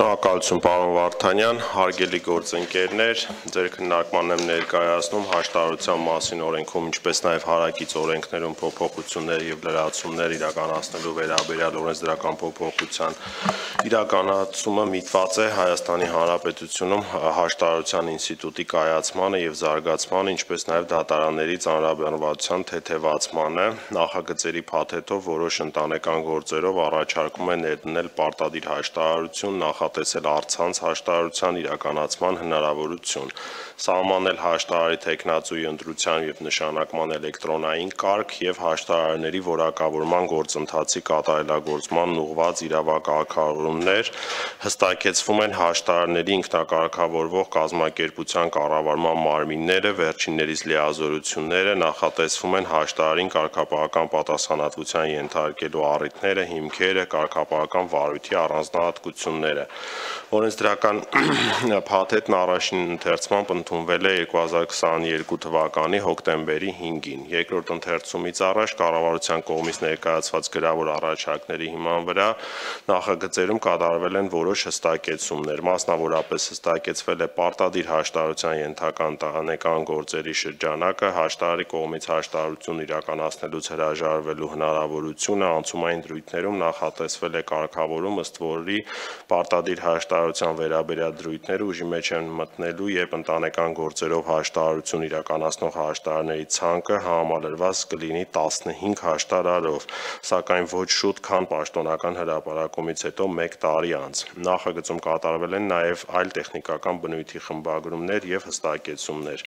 Շնորհակալություն պարոն Վարդանյան, հարգելի գործընկերներ, ձեր քննարկման եմ ներկայացնում հաշտարարության մասին օրենքում, ինչպես նաև հարակից օրենքներում փոփոխություններ եւ լրացումներ իրականացնելու վերաբերյալ օրենսդրական փոփոխության իրականացումը միտված է Հայաստանի Հանրապետությունում հաշտարարության ինստիտուտի կայացմանը եւ զարգացմանը, ինչպես նաև դատարանների ծանրաբեռնվածության թեթևացմանը, նախագծերի փաթեթով որոշ ընտանեկան գործերով առաջարկում է ներդնել պարտադիր հաշտարարություն, նախատեսել առցանց հաշտարարության իրականացման հնարավորություն, սահմանել հաշտարարի թեկնածուի ընտրության եւ նշանակման էլեկտրոնային կարգ եւ հաշտարարների որակավորման գործընթացի կատարելագործմանն ուղղված իրավակարգավորումներ, հստակեցվում են հաշտարարների ինքնակարգավորվող կազմակերպության կառավարման մարմինները, վերջիններիս լիազորությունները, նախատեսվում են հաշտարարին կարգապահական պատասխանատվության ենթարկելու առիթները, հիմքերը, կարգապահական վարույթի առանձնահատկությունները։ Օրենսդրական փաթեթն առաջին ընթերցմամբ ընդունվել է 2022 թվականի հոկտեմբերի 5-ին։ Երկրորդ ընթերցումից առաջ կառավարության կողմից ներկայացված գրավոր առաջարկների հիման վրա նախագծերում կատարվել են որոշ հստակեցումներ, մասնավորապես հստակեցվել է պարտադիր հաշտարարության ենթակա ընտանեկան գործերի շրջանակը, հաշտարարի կողմից հաշտարարություն իրականացնելուց հրաժարվելու հնարավորությունը, անցումային դրույթներում նախատեսվել է կարգավորում, ըստ որի պարտադիր հաշտարարության վերաբերյալ դրույթները ուժի մեջ են մտնելու, երբ ընտանեկան գործերով հաշտարարություն իրականացնող հաշտարարների ցանկը համալրված կլինի 15 հաշտարարով, սակայն ոչ շուտ, քան պաշտոնական հրապարակումից հետո 1 տարի անց։ Նախագծում կատարվել են նաև այլ տեխնիկական բնույթի խմբագրումներ եւ հստակեցումներ։